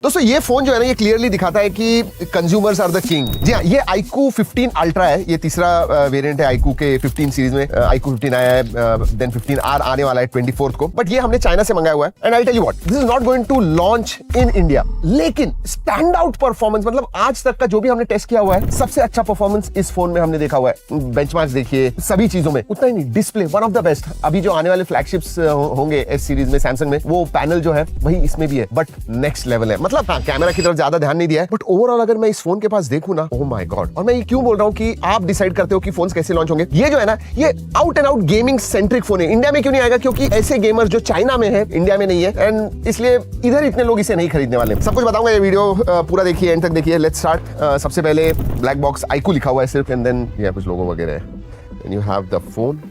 दोस्तों ये फोन जो है ना ये क्लियरली दिखाता है कि कंज्यूमर्स आर द किंग। जी हाँ, ये iQOO 15 अल्ट्रा है, ये तीसरा वेरिएंट है iQOO के 15 सीरीज में। iQOO 15 आया है, देन 15R आने वाला है 24 को, बट ये हमने चाइना से मंगाया हुआ है। And I tell you what, this is not going to launch in India, लेकिन स्टैंड आउट परफॉर्मेंस, मतलब आज तक का जो भी हमने टेस्ट किया हुआ है सबसे अच्छा परफॉर्मेंस इस फोन में हमने देखा हुआ है। बेंचमार्क्स देखिए सभी चीजों में, उतना ही नहीं, display one of the best. अभी जो आने वाले फ्लैगशिप्स होंगे एस सीरीज में सैमसंग में, वो पैनल जो है वही इसमें भी है, बट नेक्स्ट लेवल है। मतलब हाँ, कैमरा की ज्यादा ध्यान नहीं दिया है, बट ओवरऑल अगर मैं इस फोन के पास देखूं ना, ओह माय गॉड। और मैं ये क्यों बोल रहा हूं कि आप डिसाइड करते हो कि फोन्स कैसे लॉन्च होंगे। ये जो है ना, ये out and out gaming centric phone है। इंडिया में क्यों नहीं आएगा? क्योंकि ऐसे गेमर्स जो चाइना में है इंडिया में नहीं है, एंड इसलिए इधर इतने लोग इसे नहीं खरीदने वाले। सब कुछ बताऊंगा, ये वीडियो पूरा देखिए, एंड तक देखिए। Let's start. सबसे पहले ब्लैक बॉक्स iQOO लिखा हुआ है सिर्फ, एंड देन ये कुछ लोगो वगैरह है, and you have the phone.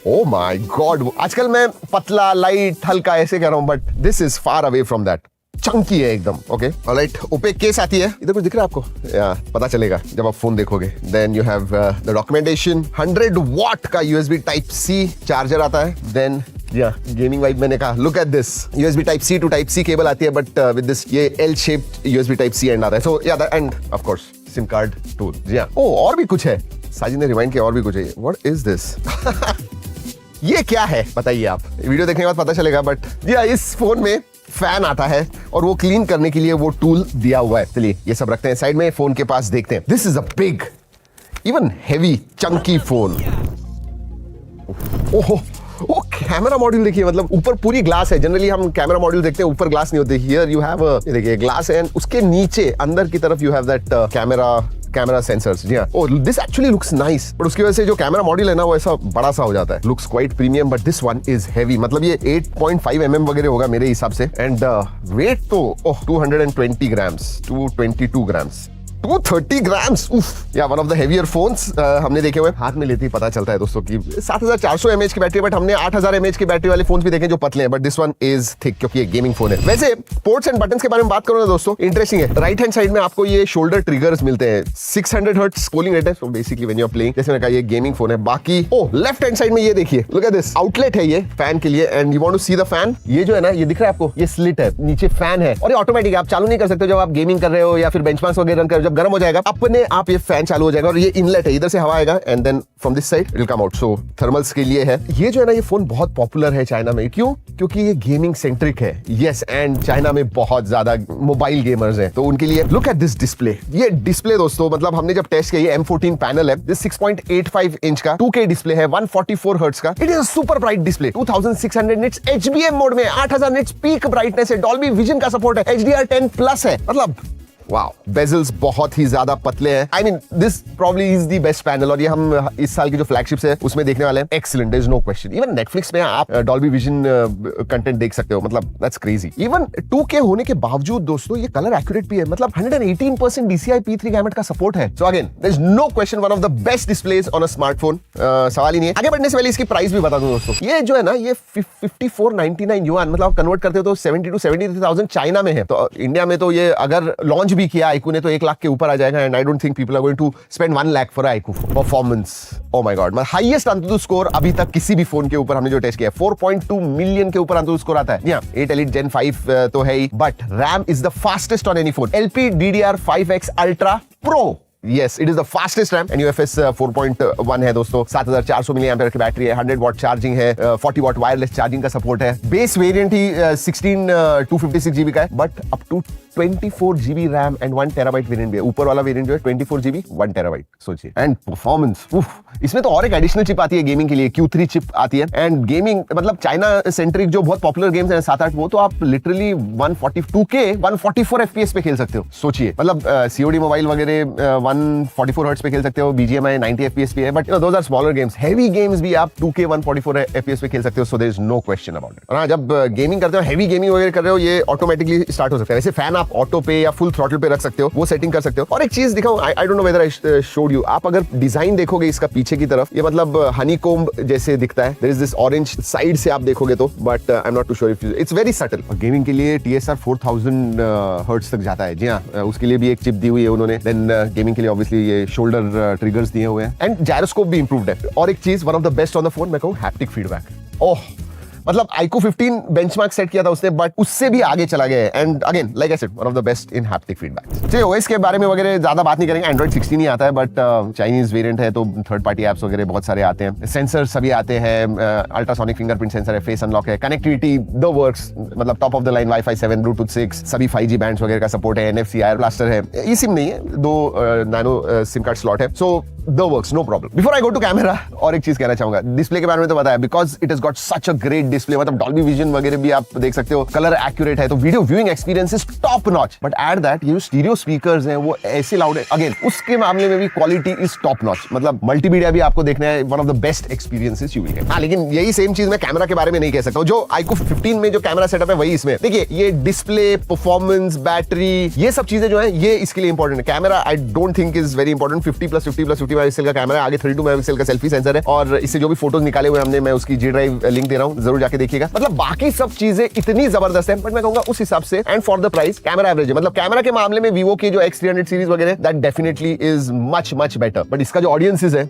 Oh my God, आजकल मैं पतला, लाइट, हल्का ऐसे कह रहा हूं, but this is far away from that. Chunky है एकदम। ओके, ऑलराइट, ओपेक केस आती है। इधर कुछ दिख रहा है आपको? या पता चलेगा जब आप फोन देखोगे। Then you have the documentation. 100 watt का USB टाइप C चार्जर आता है। देन गेमिंग वाइब मैंने कहा, look at this, USB type C to type C cable आती है, बट विद दिस ये L shaped USB type C end आता है। So yeah the end of course SIM card tool. जी हाँ, ओ और भी कुछ है, साजिद ने रिमाइंड किया और भी कुछ है। What is this? ये क्या है बताइए आप, वीडियो देखने के बाद पता चलेगा। बट जी हाँ, इस फोन में फैन आता है और वो क्लीन करने के लिए वो टूल दिया हुआ है। चलिए ये सब रखते हैं साइड में, फोन के पास देखते हैं। This is a big, even heavy, Chunky phone. ओहो, वो कैमरा मॉड्यूल देखिए, मतलब ऊपर पूरी ग्लास है। जनरली हम कैमरा मॉड्यूल देखते हैं ऊपर ग्लास नहीं होते। हियर यू हैव, देखिए ग्लास है, एंड उसके नीचे अंदर की तरफ you have that camera sensors. जी हाँ, oh this actually looks nice, but उसकी वजह से जो कैमरा मॉड्यूल है ना वो ऐसा बड़ा सा हो जाता है। Looks quite premium, but this one is heavy. मतलब ये 8.5 mm वगैरह होगा मेरे हिसाब से, एंड वेट तो ओह 220 ग्राम्स, 222 ग्राम्स, 230 ग्राम्स। उफ, या one of the heavier phones हमने देखे हुए। हाथ में लेते ही पता चलता है दोस्तों कि 7400 mAh की बैटरी, बट हमने 8000 mAh की बैटरी वाले फोन्स भी देखे जो पतले हैं, but this one is thick क्योंकि ये गेमिंग फोन है। वैसे पोर्ट्स एंड बटन्स के बारे में बात करो ना दोस्तों, इंटरेस्टिंग है। राइट हैंड साइड में आपको ये शोल्डर ट्रिगर्स मिलते हैं। 600 हर्ट्ज कूलिंग रेट है, so basically when you are playing, जैसे मैंने कहा ये गेमिंग फोन है। बाकी ओह लेफ्ट हैंड साइड में ये देखिए, लुक एट दिस, आउटलेट है ये फैन के लिए, and you want to see the fan. ये जो है ना, ये दिख रहा है आपको, ये स्लिट है, नीचे फैन है, और ये ऑटोमेटिक है, आप चालू नहीं कर सकते जब आप गेमिंग कर रहे हो या फिर बेंचमार्क्स वगैरह रन कर रहे हो। जब गर्म हो जाएगा अपने आप ये फैन चालू हो जाएगा, और ये इनलेट है, इधर से हवा आएगा, and then from this side it will come out. So thermals के लिए है। ये जो है ना, ये फोन बहुत पॉपुलर है चाइना में। क्यों? क्योंकि ये गेमिंग सेंट्रिक है। यस, एंड चाइना में बहुत ज्यादा मोबाइल गेमर्स हैं, तो उनके लिए लुक एट दिस डिस्प्ले। ये डिस्प्ले दोस्तों, मतलब हमने जब टेस्ट किया, ये M14 पैनल है, दिस 6.85 इंच का 2K डिस्प्ले है, 144 हर्ट्ज का। It is a super bright display, 2600 nits HBM mode में, 8000 निट्स पीक ब्राइटनेस है, डॉल्बी विजन का सपोर्ट है, HDR10 प्लस है। मतलब वाओ, बेजल्स बहुत ही ज्यादा पतले हैं। I mean this probably is the best panel, और ये हम इस साल की जो फ्लैगशिप्स है उसमें देखने वाले हैं। Excellent, there is no question. Even Netflix में आप डॉल्बी विजन कंटेंट देख सकते हो, मतलब दैट्स क्रेजी। इवन 2K होने के बावजूद दोस्तों ये कलर एक्यूरेट भी है, मतलब 118% DCI P3 गैमेट का सपोर्ट है। So again there is no question, one of the best displays on a smartphone, सवाल ही नहीं है। आगे बढ़ने से पहले इसकी प्राइस भी बता दूं दोस्तों। ये जो है ना, ये 5499 युआन, मतलब आप कन्वर्ट करते हो तो 70 to 73,000 चाइना में है। तो इंडिया में तो ये अगर लॉन्च भी किया iQOO ने तो 1 लाख के ऊपर आ जाएगा, and I don't think people are going to spend 1 lakh for iQOO performance. Oh my god, मतलब हाईएस्ट AnTuTu स्कोर अभी तक किसी भी फोन के ऊपर हमने जो टेस्ट किया है, 4.2 मिलियन के ऊपर AnTuTu स्कोर आता है। यहाँ 8 Elite Gen 5 तो है ही, but RAM is the fastest on any phone. LPDDR5X Ultra Pro, Yes, it is the fastest RAM, and UFS 4.1 है दोस्तों। 7400 मिली एम्पेयर की बैटरी है, 100 वॉट चार्जिंग है, 40 वॉट वायरलेस चार्जिंग का सपोर्ट है। बेस वेरिएंट ही 16 256 GB का है, but up to 24 GB RAM and 1 TB variant भी है। ऊपर वाला वेरिएंट जो है 24 GB 1 TB, सोचिए। एंड परफॉर्मेंस, इसमें तो और एक एडिशनल चिप आती है गेमिंग के लिए, Q3 चिप आती है। एंड गेमिंग मतलब चाइना सेंट्रिक जो बहुत पॉपुलर गेम्स हैं 7-8, वो तो आप लिटरली 142K 144 FPS पे खेल सकते हो। सोचिए, मतलब COD मोबाइल वगैरह 144 हर्ट्ज पे खेल सकते हो, BGMI 90 FPS पे है, but those are smaller games. Heavy games भी आप 2K 144 FPS पे खेल सकते हो, so there is no question about it. और जब गेमिंग करते हो, हेवी गेमिंग वगैरह कर रहे हो, ये ऑटोमेटिकली स्टार्ट हो सकता है। वैसे फैन आप ऑटो पे या फुल थ्रॉटल पे रख सकते हो, वो सेटिंग कर सकते हो। और एक चीज दिखाऊं, I don't know whether I showed you, आप अगर डिजाइन देखोगे इसका पीछे की तरफ, ये मतलब हनीकोम्ब जैसे दिखता है। There is this orange side से आप देखोगे तो, but I am not too sure if it's very subtle. Gaming के लिए TSR 4000 हर्ट्ज तक जाता है। जी हाँ, उसके लिए भी एक चिप दी हुई है उन्होंने। देन गेमिंग के लिए ऑब्वियसली ये शोल्डर ट्रिगर्स दिए हुए हैं, एंड जायरोस्कोप भी इंप्रूव्ड है। और एक चीज, one of the best on the phone मैं कहूं, हैप्टिक फीडबैक। ओह मतलब iQOO 15 बेंचमार्क सेट किया था उसने, बट उससे भी आगे चला गया है। And again like I said, one of the best in haptic feedback. चलिए ओएस के बारे में वगैरह ज्यादा बात नहीं करेंगे, एंड्रॉइड 16 ही आता है, बट चाइनीज वेरिएंट है तो थर्ड पार्टी एप्स वगैरह बहुत सारे आते हैं, सेंसर सभी आते हैं, अल्ट्रासोनिक फिंगरप्रिंट सेंसर है, फेस अनलॉक है, कनेक्टिविटी द वर्क्स, मतलब top of the line wifi 7, Bluetooth 6, सभी 5G बैंड्स वगैरह का सपोर्ट है, NFC आयर ब्लास्टर है, ई सिम नहीं है, 2 नैनो सिम कार्ड स्लॉट है, so the works, no problem. Before I go to camera और एक चीज कहना चाहूंगा, डिस्प्ले के बारे में तो बताया, because it has got such a great display, मतलब डॉल्बी विजन वगैरह भी आप देख सकते हो, कलर एक्यूरेट है, तो video viewing experience is top notch. But at that ये जो स्टीरियो स्पीकर्स हैं वो ऐसे लाउड है, अगेन उसके मामले में भी क्वालिटी इज टॉप नॉच, मतलब मल्टीमीडिया भी आपको देखना है, one of the best experiences you will get. हाँ, लेकिन यही सेम चीज मैं कैमरा के बारे में नहीं कह सकता हूं। जो iQOO 15 में जो कैमरा सेटअप है वही इसमें, देखिए ये डिस्प्ले, परफॉर्मेंस, बैटरी, ये सब चीजें जो है ये इसके लिए इंपॉर्टेंट है। Camera I don't think is very important, 50+50+50 megapixel का कैमरा है, आगे 32 मेगापिक्सल का सेल्फी सेंसर है, और इससे जो भी फोटोज निकाले हुए हमने, मैं उसकी G ड्राइव लिंक दे रहा हूं, जरूर जाके देखिएगा। मतलब बाकी सब चीजें इतनी जबरदस्त है, बट मैं कहूंगा उस हिसाब से and for the price camera average है। मतलब कैमरा के मामले में Vivo की जो X300 सीरीज वगैरह, that definitely is much better, but इसका जो ऑडियंसेस है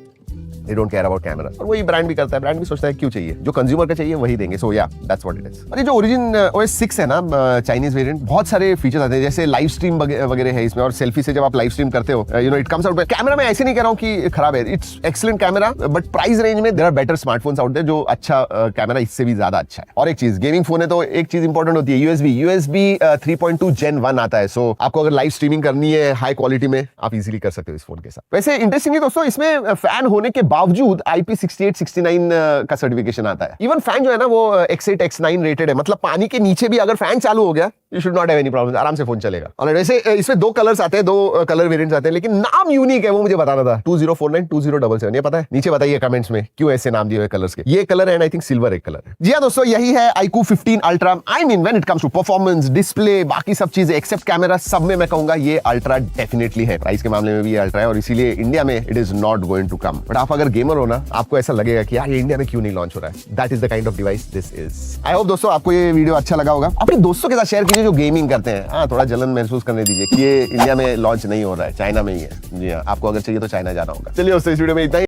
they don't care about camera, और वही ब्रांड भी करता है, ब्रांड भी सोचता है क्यों चाहिए, जो कंज्यूमर का चाहिए वही देंगे, सो या दैट्स व्हाट इट इज। और ये जो ओरिजिन OS 6 है ना, चाइनीज वेरिएंट, बहुत सारे फीचर्स आते हैं, जैसे लाइव स्ट्रीम वगैरह है इसमें, और सेल्फी से जब आप लाइव स्ट्रीम करते हो, you know it comes out. Camera में ऐसे नहीं कह रहा हूं कि खराब है, it's excellent camera, but price range में there are better smartphones out there जो अच्छा कैमरा इससे भी ज्यादा अच्छा है। और एक चीज, गेमिंग फोन है तो एक चीज इंपॉर्टेंट होती है, USB 3.2 Gen 1 आता है, सो आपको अगर लाइव स्ट्रीमिंग करनी है हाई क्वालिटी में, आप इजीली कर सकते हो इस फोन के साथ। वैसे इंटरेस्टिंग है दोस्तों, इसमें फैन होने के बावजूद IP68-69 का सर्टिफिकेशन आता है। इवन फैन जो है ना वो X8 X9 रेटेड है, मतलब पानी के नीचे भी अगर फैन चालू हो गया, you should not have any problem, आराम से फोन चलेगा। और वैसे इसमें 2 कलर्स आते हैं, 2 कलर वेरिएंट्स आते हैं, लेकिन नाम यूनिक है, वो मुझे बताना था, 2049 2077, ये पता है? नीचे बताइए कमेंट्स में क्यों ऐसे नाम दिए हुए कलर्स के। ये कलर है, आई थिंक सिल्वर एक कलर है। जी हाँ दोस्तों, यही है iQOO 15 ultra. I mean when it comes to performance, display, बाकी सब चीजें एक्सेप्ट कैमरा, सब में मैं कहूंगा ये अल्ट्रा डेफिनेटली है। प्राइस के मामले में भी ये अल्ट्रा है, और इसीलिए इंडिया में it is not going to come. But आप अगर गेमर हो ना, आपको ऐसा लगेगा कि यार ये इंडिया में क्यों नहीं लॉन्च हो रहा है। That is the kind of device this is. I hope दोस्तों आपको ये वीडियो अच्छा लगा होगा। अपने दोस्तों के साथ शेयर कीजिए जो गेमिंग करते हैं। हाँ, थोड़ा जलन महसूस करने दीजिए कि ये इंडिया में लॉन्च नहीं हो रहा है, चाइना में ही है। जी हाँ, आपको अगर चाहिए तो चाइना जाना होगा। चलिए दोस्तों, इस वीडियो में इतना ही।